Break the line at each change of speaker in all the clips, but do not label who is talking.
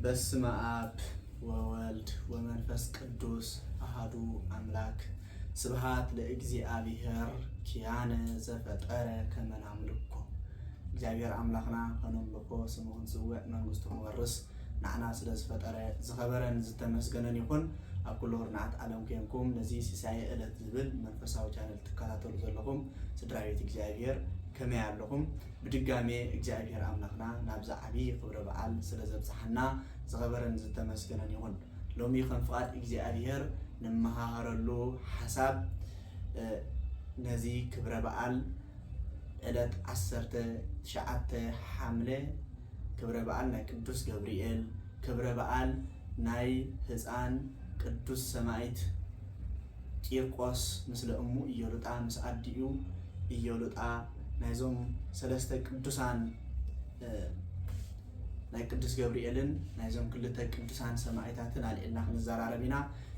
በስመ አብ ወወልድ ወመንፈስ ቅዱስ አሐዱ አምላክ ስብሐት ለእግዚአብሔር ኪያነ ዘፈጠረ ከመ ናምልኮ እግዚአብሔር አምላክና ከነምልኮ ስሙን ዝውዕ መንግስቱን ወርስ ንዓና ስለ ዝፈጠረ ዝኸበረን ዝተመስገነን ይኹን ኣብ ኩሉ ርናዓት ዓለም ኮይንኩም ነዚ ሲሳይ ዕለት ዝብል መንፈሳዊ ቻነል ትከታተሉ ዘለኹም ስድራቤት እግዚአብሔር ከመይ ኣለኹም ብድጋሜ እግዚአብሔር አምላክና ናብዛ ዓብይ ክብረ በዓል ስለ ዘብፅሐና ዝኸበረን ዝተመስገነን ይኹን ሎሚ ከም ፍቃድ እግዚአብሔር ንመሃረሉ ሓሳብ ነዚ ክብረ በዓል ዕለት 19 ሓምለ ክብረ በዓል ናይ ቅዱስ ገብርኤል ክብረ በዓል ናይ ህፃን ቅዱስ ሰማዕት ቂርቆስ ምስለ እሙ ኢየሉጣ ምስ ኣዲኡ ኢየሉጣ ናይዞም ሰለስተ ቅዱሳን ናይ ቅዱስ ገብርኤልን ናይዞም ክልተ ቅዱሳን ሰማዕታትን አልዒልና ክንዘራረብ ኢና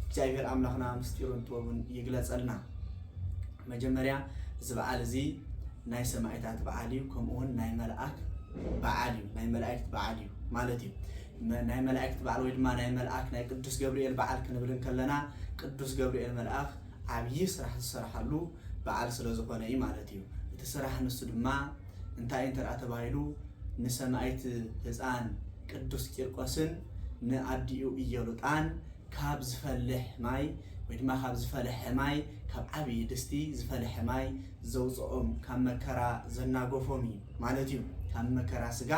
እግዚአብሔር አምላክና ምስጢሩን ጥበቡን ይግለጸልና። መጀመሪያ እዚ በዓል እዚ ናይ ሰማዕታት በዓል እዩ ከምኡውን ናይ መልአክ በዓል እዩ ናይ መላእክት በዓል እዩ ማለት እዩ ናይ መላእክት በዓል ወይ ድማ ናይ መልአክ ናይ ቅዱስ ገብርኤል በዓል ክንብል ከለና ቅዱስ ገብርኤል መልአክ ዓብይ ስራሕ ዝሰርሓሉ በዓል ስለ ዝኾነ እዩ ማለት እዩ እቲ ስራሕ ንሱ ድማ እንታይ እንተርአ ተባሂሉ ንሰማዕት ህፃን ቅዱስ ቂርቆስን ንኣዲኡ ኢየሉጣን ካብ ዝፈልሕ ማይ ወይ ድማ ካብ ዝፈልሐ ማይ ካብ ዓብይ ድስቲ ዝፈልሐ ማይ ዘውፅኦም ካብ መከራ ዘናገፎም እዩ ማለት እዩ ካብ መከራ ስጋ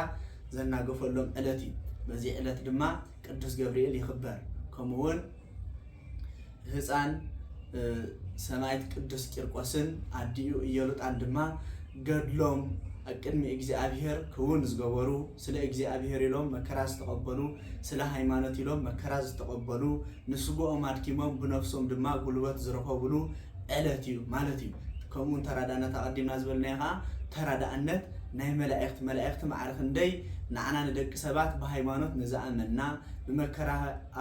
ዘናገፈሎም ዕለት እዩ በዚ ዕለት ድማ ቅዱስ ገብርኤል ይኽበር ከምኡውን ህፃን ሰማዕት ቅዱስ ቂርቆስን ኣዲኡ ኢየሉጣን ድማ ገድሎም ቅድሚ እግዚአብሔር ክውን ዝገበሩ ስለ እግዚአብሔር ኢሎም መከራ ዝተቀበሉ ስለ ሃይማኖት ኢሎም መከራ ዝተቀበሉ ንስጎኦም ኣድኪሞም ብነፍሶም ድማ ጉልበት ዝረኸብሉ ዕለት እዩ ማለት እዩ ከምኡውን ተራዳእነት ኣቀዲምና ዝበልና ከዓ ተራዳእነት ናይ መላእክት ማዕርኽ እንደይ ንዓና ንደቂ ሰባት ብሃይማኖት ንዝኣመና ብመከራ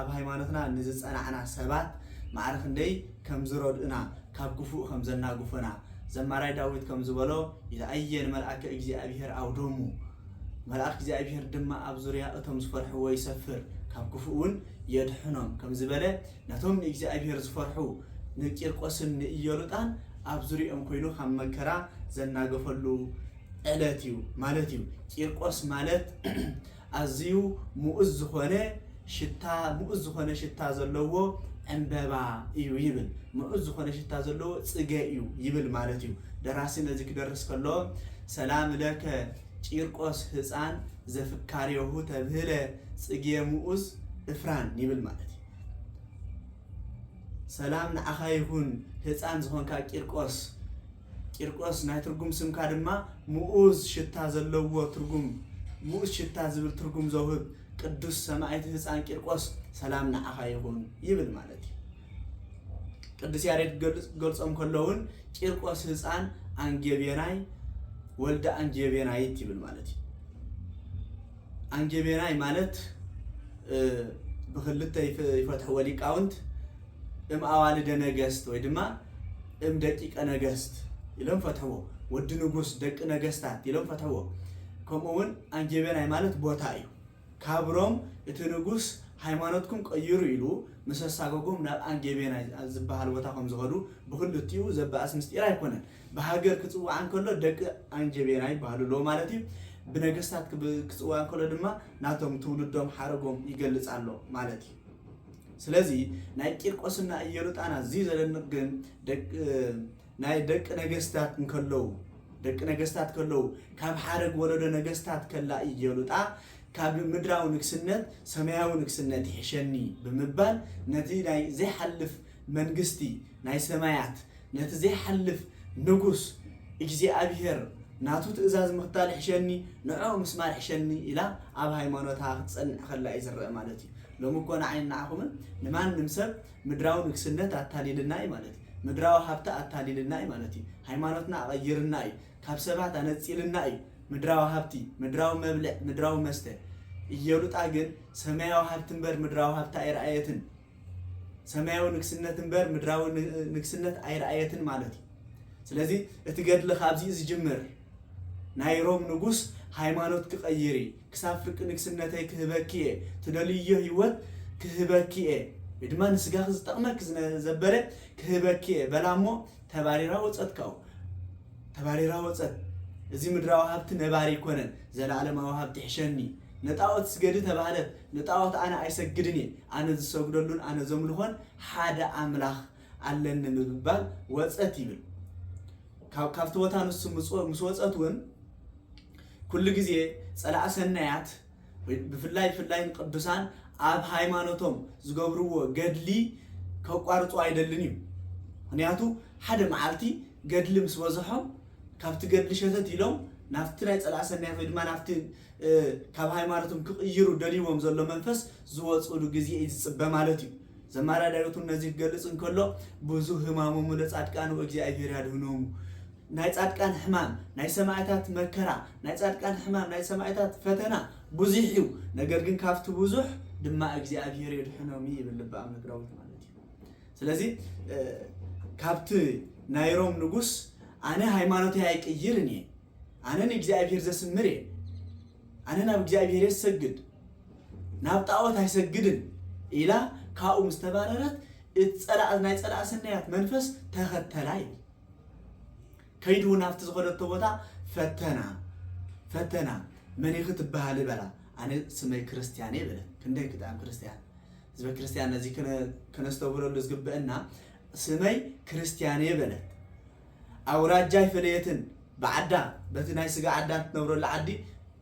ኣብ ሃይማኖትና ንዝፀናዕና ሰባት ማዕርኽ እንደይ ከም ዝረድኡና ካብ ግፉእ ከም ዘናግፉና ዘማራይ ዳዊት ከም ዝበሎ ይተአየን መልአከ እግዚአብሔር ኣውዶሙ መልአክ እግዚአብሔር ድማ ኣብ ዙርያ እቶም ዝፈርሕዎ ይሰፍር ካብ ግፉእውን የድሕኖም ከም ዝበለ ነቶም ንእግዚአብሔር ዝፈርሑ ንቂርቆስን ንኢየሉጣን ኣብ ዙርያኦም ኮይኑ ካብ መከራ ዘናገፈሉ ዕለት እዩ ማለት እዩ ቂርቆስ ማለት ኣዝዩ ሙኡዝ ዝኾነ ሽታ ዘለዎ ዕንበባ እዩ ይብል ሙኡዝ ዝኾነ ሽታ ዘለዎ ጽጌ እዩ ይብል ማለት እዩ ደራሲ ነዚ ክደርስ ከሎ ሰላም ለከ ቂርቆስ ህፃን ዘፍካርየሁ ተብህለ ጽጌ ሙኡዝ እፍራን ይብል ማለት እዩ ሰላም ንዓኻ ይኹን ህፃን ዝኾንካ ቂርቆስ ናይ ትርጉም ስምካ ድማ ሙኡዝ ሽታ ዘለዎ ትርጉም ሙኡዝ ሽታ ዝብል ትርጉም ዘውህብ ቅዱስ ሰማዕት ህፃን ቂርቆስ ሰላም ንዓኻ ይኹን ይብል ማለት እዩ ቅዱስ ያሬድ ገልጾም ከለውን ቂርቆስ ህፃን አንጌቤናይ ወልደ አንጌቤናይት ይብል ማለት እዩ አንጌቤናይ ማለት ብክልተ ይፈትሕዎ ሊቃውንት ኣዋልደ ነገስት ወይ ድማ ደቂቀ ነገስት ኢሎም ፈትሕዎ ወዲ ንጉስ ደቂ ነገስታት ኢሎም ፈትሕዎ ከምኡውን አንጌቤናይ ማለት ቦታ እዩ ካብሮም እቲ ንጉስ ሃይማኖትኩም ቀይሩ ኢሉ መሰሳጎጎም ናብ አንጌቤናይ ዝበሃል ቦታ ከም ዝኸዱ ብክልቲኡ ዘባኣስ ምስጢር ኣይኮነን ብሃገር ክፅዋዓን ከሎ ደቂ አንጌቤናይ ይበሃሉሎ ማለት እዩ ብነገስታት ክፅዋዓን ከሎ ድማ ናቶም ትውልዶም ሓረጎም ይገልጽ ኣሎ ማለት እዩ ስለዚ ናይ ቂርቆስና ኢየሉጣን ኣዝዩ ዘደንቕ ግን ናይ ደቂ ነገስታት ከለው ካብ ሓረግ ወለዶ ነገስታት ከላ ኢየሉጣ ካብ ምድራዊ ንግስነት ሰማያዊ ንግስነት ይሕሸኒ ብምባል ነቲ ናይ ዘይሓልፍ መንግስቲ ናይ ሰማያት ነቲ ዘይሓልፍ ንጉስ እግዚአብሔር ናቱ ትእዛዝ ምኽታል ይሕሸኒ ንዑ ምስማር ይሕሸኒ ኢላ ኣብ ሃይማኖታ ክትጸንዕ ከላ እዩ ዝርአ ማለት እዩ ሎሚ እኮ ንዓይኒ ንዓኹምን ንማንም ሰብ ምድራዊ ንግስነት ኣታሊልና እዩ ማለት እዩ ምድራዊ ሃብታ ኣታሊልና እዩ ማለት እዩ ሃይማኖትና ኣቐይርና እዩ ካብ ሰባት ኣነፂልና እዩ ምድራዊ ሃብቲ ምድራዊ መብልዕ ምድራዊ መስተ ኢየሉጣ ግን ሰማያዊ ሃብቲ እምበር ምድራዊ ሃብቲ ኣይረኣየትን ሰማያዊ ንግስነት እምበር ምድራዊ ንግስነት ኣይረኣየትን ማለት እዩ ስለዚ እቲ ገድሊ ካብዚ ዝጅምር ናይ ሮም ንጉስ ሃይማኖት ክቀይሪ ክሳብ ፍርቂ ንግስነተይ ክህበኪ ትደልዮ ህይወት ክህበኪ ድማ ንስጋኽ ዝጠቕመክ ዝነበረ ክህበኪ በላሞ ተባሪራ ወፀትካው ተባሪራ ወፀት እዚ ምድራዊ ሃብቲ ነባሪ ይኮነን ዘለዓለማዊ ሃብቲ ሕሸኒ ነጣዖት ስገድ ተባህለት ነጣዖት ኣነ ኣይሰግድን ኣነ ዝሰግደሉን ኣነ ዘምልኾን ሓደ ኣምላኽ ኣለኒ ምብባል ወፀት ይብል ካብቲ ቦታ ንሱ ምስ ወፀት እውን ኩሉ ግዜ ፀላእ ሰናያት ብፍላይ ቅዱሳን ኣብ ሃይማኖቶም ዝገብርዎ ገድሊ ከቋርፁ አይደልን እዩ ምክንያቱ ሓደ መዓልቲ ገድሊ ምስ በዝሖም ካብቲ ገድሊ ሸተት ኢሎም ናፍቲ ናይ ፀላእ ሰናያት ወይ ድማ ናፍቲ ካብ ሃይማኖቶም ክቅይሩ ደልይዎም ዘሎ መንፈስ ዝወፅሉ ግዜ ይፅበ ማለት እዩ ዘማራዳይቱ ነዚ ክገልጽ እንከሎ ብዙሕ ህማሞሙ ለጻድቃን ወእግዚአብሔር ያድህኖሙ ናይ ጻድቃን ሕማም ናይ ሰማዕታት መከራ ናይ ጻድቃን ሕማም ናይ ሰማዕታት ፈተና ብዙሕ እዩ ነገር ግን ካብቲ ብዙሕ ድማ እግዚአብሔር ይድህኖም ይብል በአምላክ ዳዊት ማለት እዩ ስለዚህ ካብቲ ናይ ሮም ንጉስ ኣነ ሃይማኖት አይቀይርኒ ኣነ እግዚአብሔር ዘስምር ኣነ ናብ እግዚአብሔር ይሰግድ ናብ ጣዖት አይሰግድን ኢላ ካኡ ምስተባረረት እጸላእ ናይ ጸላእ ሰናያት መንፈስ ተኸተላይ ከይዱ ናፍቲ ዝኸደቶ ቦታ ፈተና መን ይኽትበሃል በላ ኣነ ስመይ ክርስቲያን ይበለ ክንደይ ክዳም ክርስቲያን ዝበ ክርስቲያን ነዚ ከነስተብረሉ ዝግበአና ስመይ ክርስቲያን ይበለ አውራጃይ ፈለየትን በዓዳ በቲ ናይ ስጋ ዓዳ ትነብረሉ ዓዲ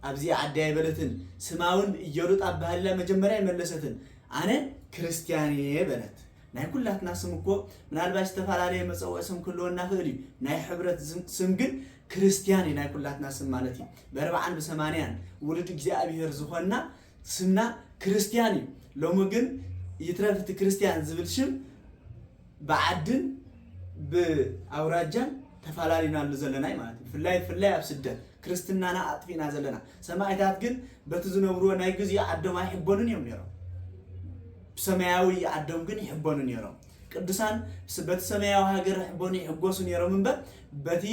ኣብዚ ዓዳ ይበለትን ስማውን እየሩጣ ባህላ መጀመሪያ ይመለሰትን ኣነ ክርስቲያን ይበለት ናይ ኩላትና ስም እኮ ምናልባሽ ተፈላለየ መፀውዒ ስም ክልወና ክእል ናይ ሕብረት ስም ግን ክርስቲያን ናይ ኩላትና ስም ማለት እዩ በ40 በ80 ውሉድ እግዚአብሔር ዝኾና ስምና ክርስቲያን ሎሙ ግን ይትረፍት ክርስቲያን ዝብል ሽም በዓድን ብአውራጃን ተፈላለዩና ዘለና ማለት ፍላይ ኣብ ስደት ክርስትናና አጥፊና ዘለና ሰማዕታት ግን በቲ ዝነብሩዎ ናይ ግዜ ዓዶም አይሕበኑን እዮም ነይሮም ሰማያዊ ዓዶም ግን ይሕበኑ ነይሮም ቅዱሳን በቲ ሰማያዊ ሃገር ይሕበኑ ይሕጎሱ ነይሮም እንበር በቲ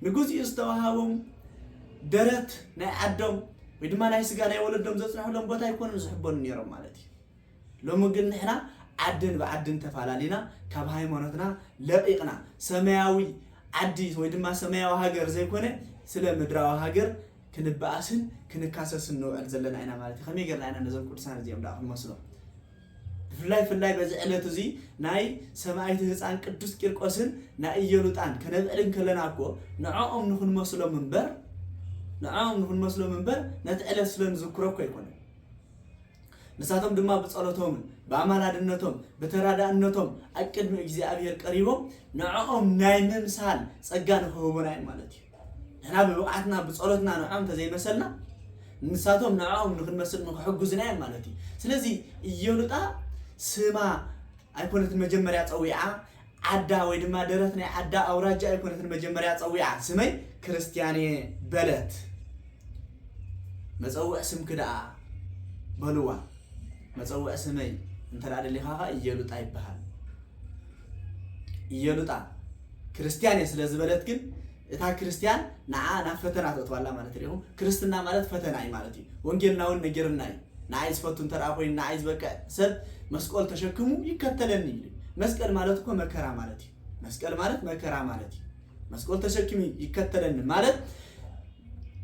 ንጉስ ዝተዋሃቦም ደረት ናይ ዓዶም ወይ ድማ ናይ ስጋ ናይ ወለዶም ዘጽንሑሎም ቦታ ይኮኑን ዝሕበኑ ነይሮም ማለት እዩ ሎሙ ግን ንሕና ዓድን በዓድን ተፈላለዩና ካብ ሃይማኖትና ለቂቅና ሰማያዊ ዓዲ ወይ ድማ ሰማያዊ ሃገር ዘይኮነ ስለ ምድራዊ ሃገር ክንበኣስን ክንካሰስን ንውዕል ዘለና ኢና ማለት እዩ ከመይ ገርና ኢና ነዞም ቅዱሳን እዚኦም ዳኣኹ መስሎ ፍላይ በዚ ዕለት እዚ ናይ ሰማዕቲ ህፃን ቅዱስ ቂርቆስን ናይ ኢየሉጣን ከነብዕልን ከለና እኮ ንዖኦም ንኽንመስሎም እምበር ነቲ ዕለት ስለንዝክሮ እኮ ኣይኮነን ንሳቶም ድማ ብጸሎቶም በአማላድነቶም በተራዳእነቶም አቅድሚ እግዚአብሔር ቀሪቦም ንዖኦም ናይ ምምሳል ጸጋ ንኽህቡና ማለት እዩ ንሕና ብብቕዓትና ብጸሎትና ንዖኦም ተዘይመሰልና ንሳቶም ንዖኦም ንኽንመስል ንኽሕጉዝና ማለት እዩ ስለዚ ኢየሉጣ ስማ ኣይኮነት መጀመርያ ፀዊዓ ዓዳ ወይ ድማ ደረት ናይ ዓዳ አውራጃ ኣይኮነት መጀመርያ ፀዊዓ ስመይ ክርስቲያን በለት መፀውዕ ስም ክዳ በልዋ መፀውዕ ስመይ እንተዳደሊኻ ኢየሉጣ ይበሃል ኢየሉጣ ክርስቲያን ስለዝበለት ግን እታ ክርስቲያን ናብ ፈተና ተጥዋላ ማለት እዩ ክርስትና ማለት ፈተና እዩ ማለት እዩ ወንጌልናውን ነገርና ናይ ዝፈቱን ተራኾይ ናይ ዝበቀ ሰብ መስቀል ተሸክሙ ይከተለኒ መስቀል ማለት እኮ መከራ ማለት እዩ መስቀል ማለት መከራ ማለት እዩ መስቀል ተሸክሚ ይከተለኒ ማለት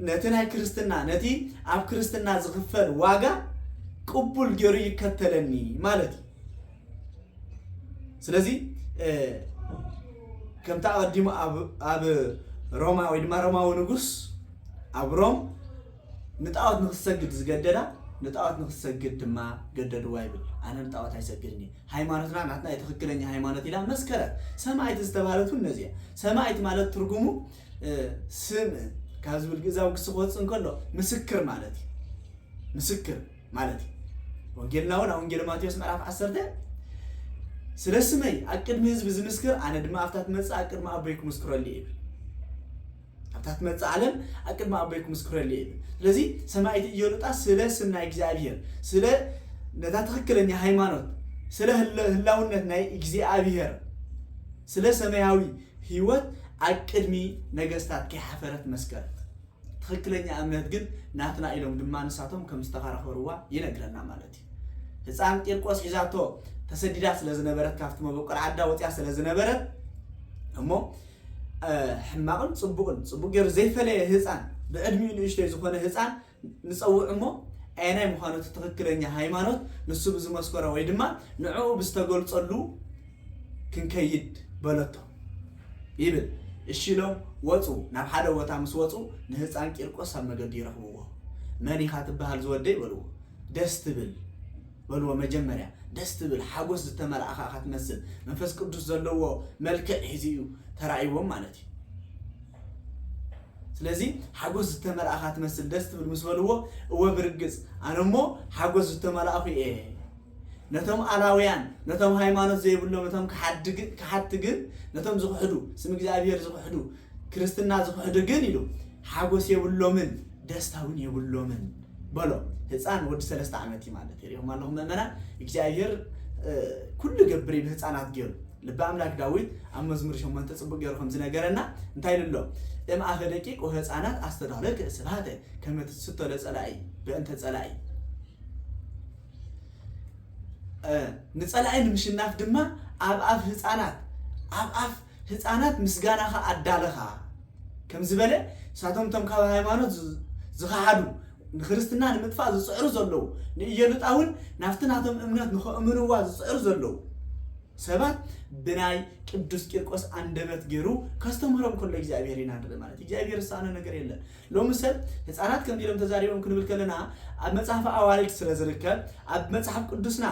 ነቲ ናይ ክርስትና ነቲ ኣብ ክርስትና ዝኽፈል ዋጋ ቅቡል ገይሩ ይከተለኒ ማለት እዩ ስለዚ ከምታ ቀዲሙ ኣብ ሮማ ወይ ድማ ሮማዊ ንጉስ ኣብ ሮም ንጣዖት ንኽሰግድ ዝገደዳ ንጣዖት ንኽሰግድ ድማ ገደድዋ ይብል ኣነ ንጣዖት ኣይሰግድኒ ሃይማኖትና ናትና የተኽክለኛ ሃይማኖት ኢላ መስከረት ሰማዕቲ ዝተባሃለቱ እነዚያ ሰማዕቲ ማለት ትርጉሙ ስም ካብ ዝብል ግዛው ክስ ክወፅእ እንከሎ ምስክር ማለት እዩ ምስክር ማለት እዩ ወንጌልናውን ኣብ ወንጌል ማቴዎስ ምዕራፍ 10 ስለ ስመይ አቅድሚ ህዝብ ዝምስክር ኣነ ድማ ኣብታት መጽእ አቅድሚ ኣቦይ ክምስክረሉ ይብል ኣብታት መጽእ ዓለም አቅድሚ ኣቦይ ክምስክረሉ ይብል ስለዚ ሰማዕቲ ኢየሉጣ ስለ ስም ናይ እግዚአብሔር ስለ ነታ ትኽክለኛ ሃይማኖት ስለ ህላውነት ናይ እግዚአብሔር ስለ ሰማያዊ ህይወት አቅድሚ ነገስታት ከሓፈረት መስከረት ትክክለኛ እምነት ግን ናትና ኢሎም ድማ ንሳቶም ከም ዝተኻራኸሩዋ ይነግረና ማለት እዩ ህፃን ቂርቆስ ሒዛቶ ተሰዲዳ ስለ ዝነበረት ካብቲ መበቆል ዓዳ ወፅያ ስለ ዝነበረት እሞ ሕማቅን ፅቡቅ ገይሩ ዘይፈለየ ህፃን ብዕድሚኡ ንእሽተይ ዝኾነ ህፃን ንፀውዕ እሞ ኣየናይ ምዃኑ ትክክለኛ ሃይማኖት ንሱ ብዝመስከሮ ወይ ድማ ንዕኡ ብዝተገልፀሉ ክንከይድ በለቶ ይብል እሺ ኢሎም ወፁ ናብ ሓደ ቦታ ምስ ወፁ ንህፃን ቂርቆስ ኣብ መገዲ ይረኽብዎ መን ኢኻ ትበሃል ዝወደይ በልዎ ደስ ትብል በልዎ መጀመርያ ደስ ትብል ሓጎስ ዝተመልኣኻ ኢኻ ትመስል መንፈስ ቅዱስ ዘለዎ መልክዕ ሒዙ እዩ ተራእይዎም ማለት እዩ ስለዚ ሓጎስ ዝተመልኣኻ ትመስል ደስ ትብል ምስ በልዎ እወ ብርግፅ ኣነ እሞ ሓጎስ ዝተመልኣኹ እየ ነቶም ኣላውያን ነቶም ሃይማኖት ዘይብሎም ነቶም ክሓቲ ግን ነቶም ዝኽሕዱ ስም እግዚኣብሔር ዝኽሕዱ ክርስትና ዝኽሕዱ ግን ኢሉ ሓጎስ የብሎምን ደስታውን የብሎምን በሎ ህፃን ወዲ 3 ዓመት ማለት ይሪኦም ኣለኹም ምእመናን እግዚአብሔር ኩሉ ገብሪ ብህፃናት ገይሩ ልበ ኣምላክ ዳዊት ኣብ መዝሙር 8 ጽቡቕ ገይሩ ከም ዝነገረና እንታይ ልሎ እምኣፈ ደቂቅ ወህፃናት ኣስተዳለከ ስብሃተ ከመ ትስቶ ለጸላኢ በእንተ ጸላኢ ንጸላኢ ንምሽናፍ ድማ ኣብ ኣፍ ህፃናት ምስጋናኻ ኣዳለኻ ከም ዝበለ ሳቶም ቶም ካብ ሃይማኖት ዝኸሓዱ ንክርስትና ንምጥፋእ ዝፅዕሩ ዘለዉ ንኢየሉጣውን ናፍትናቶም እምነት ንኽእምንዋ ዝፅዕሩ ዘለዉ ሰባት ብናይ ቅዱስ ቂርቆስ አንደበት ገይሩ ከስተምሮም ከሎ እግዚአብሔር ይናገር ማለት እግዚአብሔር ሳነ ነገር የለን ሎሚ ሰብ ህፃናት ከም ኢሎም ተዛሪቦም ክንብል ከለና ኣብ መጽሐፍ ኣዋልድ ስለ ዝርከብ ኣብ መጽሐፍ ቅዱስና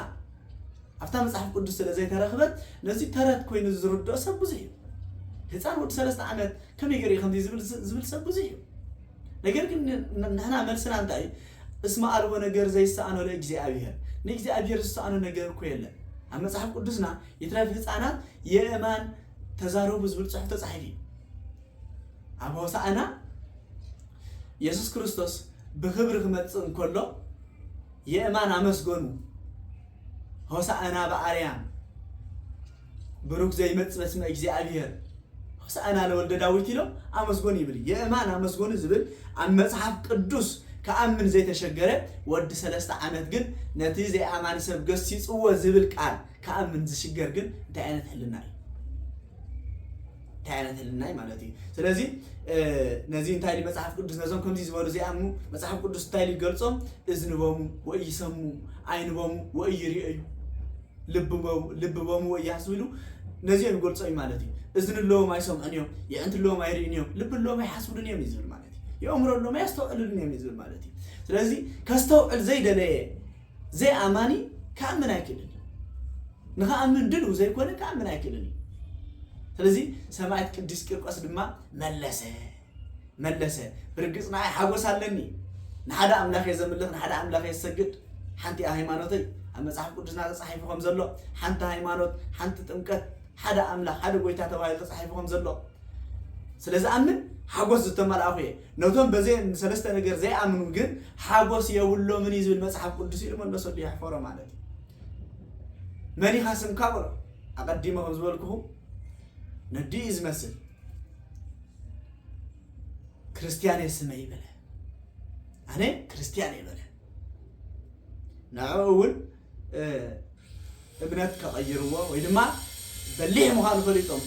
ኣብታ መጽሐፍ ቅዱስ ስለ ዘይተረኽበት ነዚ ተረት ኮይኑ ዝርድኦ ሰብ ብዙሕ እዩ ህፃን ወዲ 3 ዓመት ከመይ ገይሩ ከም ዝብል ሰብ ብዙሕ እዩ ነገር ግን ንሕና መልስና እንታይ እስማ ኣልቦ ነገር ዘይሰኣኖ ለእግዚአብሔር ንእግዚአብሔር ዝሰኣኖ ነገር እኮ የለን ኣብ መጽሐፍ ቅዱስና ይትረፍ ህፃናት የእማን ተዛረቡ ዝብል ጽሑፍ ተጻሒፉ ኣብ ሆሳዕና ኢየሱስ ክርስቶስ ብክብሪ ክመጽእ እንከሎ የእማን አመስገኑ ሆሳዕና በአርያም ብሩክ ዘይመጽእ በስመ እግዚአብሔር ሆሳዕና ለወልደ ዳዊት ኢሎም አመስገኑ ይብል የእማን አመስገኑ ዝብል ኣብ መጽሐፍ ቅዱስ ከአምን ዘይተሸገረ ወዲ 3 ዓመት ግን ነቲ ዘይአማን ሰብ ገሲጽዎ ዝብል ቃል ከአምን ዝሽገር ግን እንታይ ዓይነት ህልናይ ማለት እዩ ስለዚ ነዚ እንታይ መጽሐፍ ቅዱስ ነዞም ከምዚ ዝበሉ ዘይአምኑ መጽሐፍ ቅዱስ እንታይ ሊገልጾም እዝንቦሙ ወይሰሙ ዓይንቦሙ ወይሪእዩ ልብቦሙ ወይያስብሉ ነዚኦም ይገልጾም ማለት እዩ እዝንለዎም አይሰምዑን እዮም የእንትለዎም አይሪእን እዮም ልብለዎም አይሐስቡን እዮም ይዝብል ማለት እዩ የእምሮሎም ያስተውዕሉን እዮም ይዝብል ማለት እዩ ስለዚ ከስተውዕል ዘይደለየ ዘይአማኒ ከአምን አይክልን ንኸአምን ድሉ ዘይኮነ ከአምን አይክልን ስለዚ ሰማዕት ቅዱስ ቂርቆስ ድማ መለሰ ብርግጽና ሓጎስ ኣለኒ ንሓደ ኣምላኽ የዘምልኽ ንሓደ ኣምላኽ የሰግድ ሓንቲ ሃይማኖተይ ኣብ መጽሐፍ ቅዱስና ተጻሒፉ ከም ዘሎ ሓንቲ ሃይማኖት ሓንቲ ጥምቀት ሓደ ኣምላኽ ሓደ ጎይታ ተባሂሉ ተጻሒፉ ከም ዘሎ ስለዚ ኣምን ሓጎስ ዝተመልኣኹ እየ ነቶም በዘይ ሰለስተ ነገር ዘይኣምኑ ግን ሓጎስ የብሎምን ዝብል መጽሐፍ ቅዱስ ኢሉ መለሰሉ ይሕፈሮ ማለት እዩ መን ኢኻ ስምካ ብሎ ኣቀዲመ ከም ዝበልኩኹም ነዲኡ ዝመስል ክርስቲያን ስመ ይበለ ኣነ ክርስቲያን ይበለ ንዕኡ እውን እምነት ከቐይርዎ ወይ ድማ በሊሕ ምዃኑ ፈሊጦም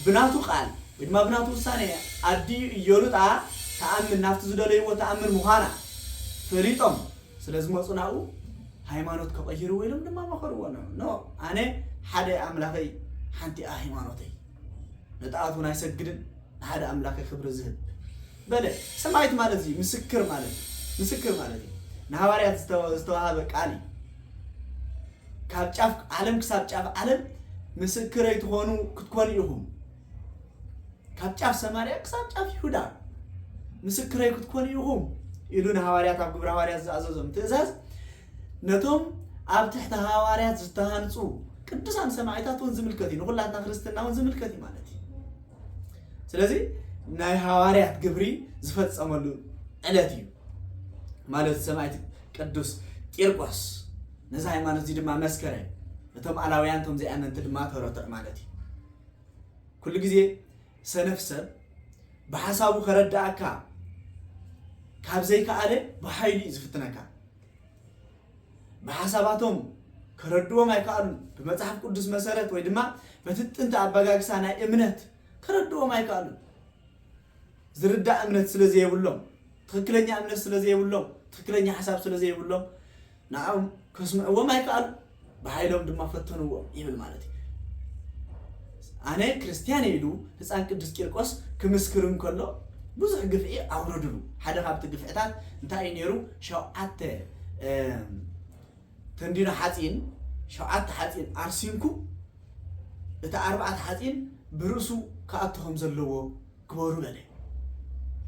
ብናቱ ቃል ወይ ድማ ብናቱ ውሳኔ ኣዲኡ ኢየሉጣ ተኣምን ናፍቲ ዝደለይዎ ተኣምን ምዃና ፈሊጦም ስለዝመፁ ናኡ ሃይማኖት ከቐይርዎ ኢሎም ድማ መኸርዎ ኖ ኣነ ሓደ ኣምላኸይ ሓንቲ ሃይማኖተይ ነጣኣቱን ኣይሰግድን ሓደ ኣምላኸይ ክብሪ ዝህብ በለ ሰማዕት ማለት እዩ ምስክር ማለት እዩ ንሃዋርያት ዝተዋሃበ ቃል እዩ ካብ ጫፍ ዓለም ክሳብ ጫፍ ዓለም ምስክረይ ትኾኑ ክትኮኑ ኢኹም ካብ ጫፍ ሰማርያ ክሳብ ጫፍ ይሁዳ ምስክረይ ክትኮኑ ኢኹም ኢሉ ንሃዋርያት ኣብ ግብረ ሃዋርያት ዝኣዘዞም ትእዛዝ ነቶም ኣብ ትሕቲ ሃዋርያት ዝተሃንጹ ቅዱሳን ሰማዕታት እውን ዝምልከት እዩ ንኹላትና ክርስትና እውን ዝምልከት እዩ ማለት እዩ ስለዚ ናይ ሃዋርያት ግብሪ ዝፈጸመሉ ዕለት እዩ ማለት ሰማዕት ቅዱስ ቂርቆስ ነዚ ሃይማኖት እዚ ድማ መስከረ እቶም ኣላውያን ቶም ዘይኣመንቲ ድማ ተረትዕ ማለት እዩ ኩሉ ግዜ ሰነፍ ሰብ ብሓሳቡ ከረዳእካ كابزي كأله بحيلي زفتناك بحساباتهم كردوا ما يكالون بمصحف قدس مسارات ويدما بتتنت أبغاكسانا إمنت كردوا ما يكالون زردا أمنت سلزي يقولهم تخكلني أمنت سلزي يقولهم تخكلني حساب سلزي يقولهم نعم كسمع وما يكال بحيلهم دم فتنوا يبل مالتي أنا كريستيان يدو هسان قدس كيرقوس كمسكرن كله بزح قفعي أوردلو حدا خابت قفعتات انتا ينيرو شوعات تندينا حاتين شوعات حاتين أرسينكو اتا 4 حاتين برسو كأتهم زلوو كبارو للي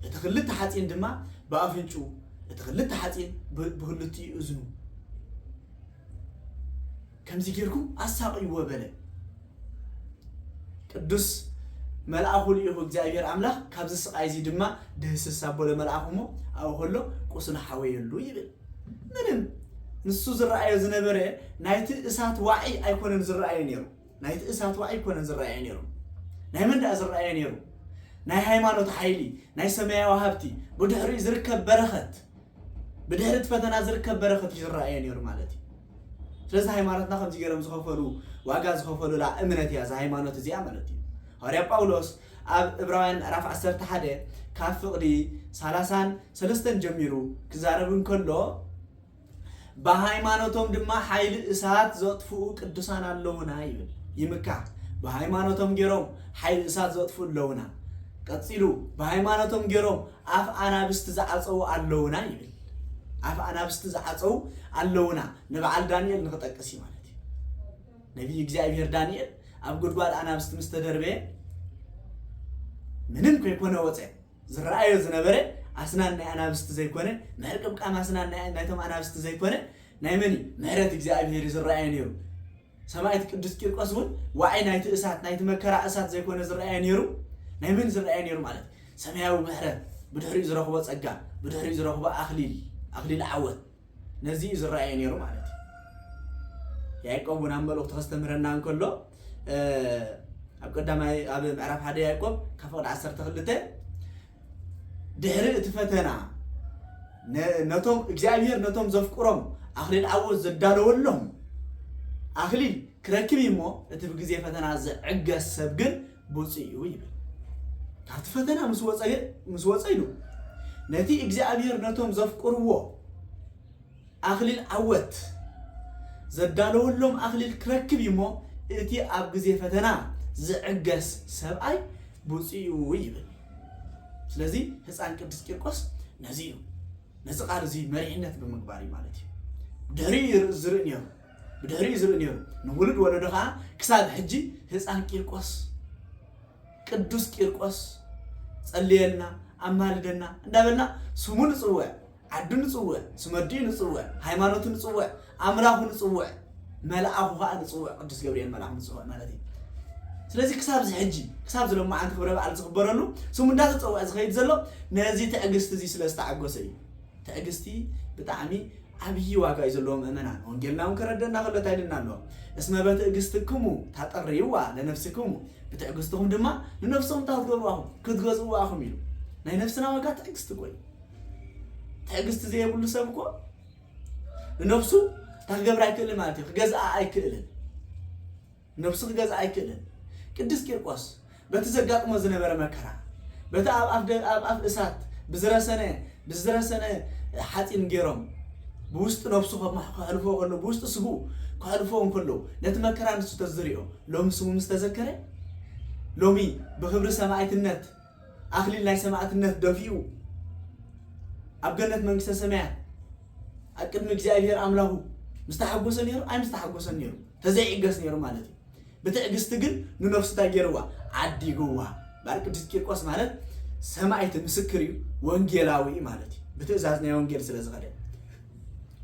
اتخلت حاتين دما بأفنشو اتخلت حاتين بهلتي أزنو كم زيكيركم أساقي وبلا قدس ملأخو ليه እግዚአብሔር አምላክ ካብዝ ስቃይ ዚ ድማ ደስ ሳቦለ መልአኹሞ አው ሆሎ ቁስና ሓወየሉ ይብል ምንም ንሱ ዝራአየ ዝነበረ ናይቲ እሳት ዋዒ ኣይኮነን ዝራአየ ነይሩ ናይቲ እሳት ዋዒ ኣይኮነን ዝራአየ ነይሩ ናይ መንዳ ዝራአየ ነይሩ ናይ ሃይማኖት ሓይሊ ናይ ሰማያዊ ሃብቲ ብድሕሪ ዝርከብ በረኸት ብድሕሪ ፈተና ዝርከብ በረኸት ዝራአየ ነይሩ ማለት እዩ ስለዚ ሃይማኖትና ከም ዝገረም ዝኸፈሉ ዋጋ ዝኸፈሉ ላ እምነት ያ ሃይማኖት እዚኣ ማለት እዩ ሐዋርያ ጳውሎስ ኣብ ዕብራውያን ምዕራፍ 11 ካብ ፍቕዲ 33 ጀሚሩ ክዛረብን ከሎ በሃይማኖቶም ድማ ኃይል እሳት ዘጥፍኡ ቅዱሳን ኣለውና ይብል ይምካ በሃይማኖቶም ገሮም ኃይል እሳት ዘጥፍኡ ኣለውና ቀጽሉ በሃይማኖቶም ገሮም አፍ አናብስት ዘዓጸው ኣለውና ይብል አፍ አናብስት ዘዓጸው ኣለውና ነብዓል ዳንኤል ንኸጠቅስ ማለት ነብይ እግዚአብሔር ዳንኤል ኣብ ጉድጓድ አናብስት ምስተደርበ ምንም ከይኮነ ወፀ ዝራአዮ ዝነበረ አስናን ናይ አናብስት ዘይኮነ መርቅብ ቃም አስናን ናይቶም አናብስት ዘይኮነ ናይ መኒ ምህረት እግዚአብሔር ዝራአዮ ነይሩ ሰማዕት ቅዱስ ቂርቆስ ወን ዋዓይ ናይቲ እሳት ናይቲ መከራ እሳት ዘይኮነ ዝራአዮ ነይሩ ናይ መኒ ዝራአዮ ነይሩ ማለት ሰማያዊ ምህረት ብድሕሪ ዝረኽቦ ጸጋ ብድሕሪ ዝረኽቦ አኽሊል ዓወት ነዚ ዝራአዮ ነይሩ ማለት ያዕቆብ ወን መልእኽቱ ከስተምረና እንከሎ ኣብ ቀዳማይ ኣብ ምዕራፍ 1 ያዕቆብ ከፍቅድ 12 ድሕሪ እቲ ፈተና ነቶም እግዚአብሔር ነቶም ዘፍቅሮም አኽሊል ዓወት ዘዳለወሎም አኽሊል ክረክብ ይሞ እቲ ግዜ ፈተና ዝዕገስ ሰብ ግን ብፁዕ ይብል ካብቲ ፈተና ምስ ወፀ ኢሉ ነቲ እግዚአብሔር ነቶም ዘፍቅርዎ አኽሊል ዓወት ዘዳለወሎም አኽሊል ክረክብ ይሞ እቲ ኣብ ግዜ ፈተና ዝዕገስ ሰብኣይ ብፁዕ ይብል ስለዚ ህፃን ቅዱስ ቂርቆስ ነዚ ነዚ ቃል እዚ መሪሕነት ብምግባር ማለት እዩ ብድሕሪ ዝርኢ ነይሩ ንውልድ ወለዶ ከዓ ክሳብ ሕጂ ህፃን ቂርቆስ ቅዱስ ቂርቆስ ጸልየልና ኣማልደና እንዳበልና ስሙ ንጽውዕ ዓዱ ንጽውዕ ስመዲ ንጽውዕ ሃይማኖት ንጽውዕ ኣምላኹ ንጽውዕ መልአኹ ከዓ ንጽውዕ ቅዱስ ገብርኤል መልአኹ ንጽውዕ ማለት እዩ ስለዚህ ክሳብ ዝሕጂ ክሳብ ዝለማዓንቲ ክብረ በዓል ዝኽበረሉ ስሙ እንዳተጸውዕ ዝኸይድ ዘሎ ነዚ ትዕግስቲ እዚ ስለ ዝተዓገሰ እዩ ትዕግስቲ ብጣዕሚ ዓብይ ዋጋ እዩ ዘለዎ ምእመናን ወንጌልና እውን ከረደና ከሎ እንታይ ኢልና ኣሎ እስመ በትዕግስትክሙ ታጠርይዋ ለነፍስክሙ ብትዕግስትኩም ድማ ንነፍስኩም ክትገዝእዋኹም ኢሉ ናይ ነፍስና ዋጋ ትዕግስቲ ቆይ ትዕግስቲ ዘይብሉ ሰብ እኮ ንነፍሱ ታክገብር ኣይክእልን ማለት እዩ ክገዝኣ ኣይክእልን ነፍሱ ክገዝኣ ኣይክእልን ቅዱስ ቂርቆስ በቲ ዘጋጥሞ ዝነበረ መከራ በቲ ኣብ እሳት ብዝረሰነ ሓፂን ገይሮም ብውስጥ ነፍሱ ከሕልፎ ከሎ ብውስጥ ስጉ ከሕልፎ ከሎ ነቲ መከራ ንሱ ተዝሪኦ ሎሚ ስሙ ምስ ተዘከረ ሎሚ ብክብሪ ሰማዕትነት አኽሊል ናይ ሰማዕትነት ደፊኡ ኣብ ገነት መንግስተ ሰማያት ኣብ ቅድሚ እግዚአብሔር አምላኹ ምስተሓጎሰ ነይሩ ኣይ ምስተሓጎሰ ነይሩ ተዘይዕገስ ነይሩ ማለት እዩ ብትዕግስቲ ግን ንነፍሱ ታገይርዋ ዓዲግዋ ባር ቅዱስ ቂርቆስ ማለት ሰማዕት ምስክር እዩ ወንጌላዊ ማለት እዩ ብትእዛዝ ናይ ወንጌል ስለ ዝኸደ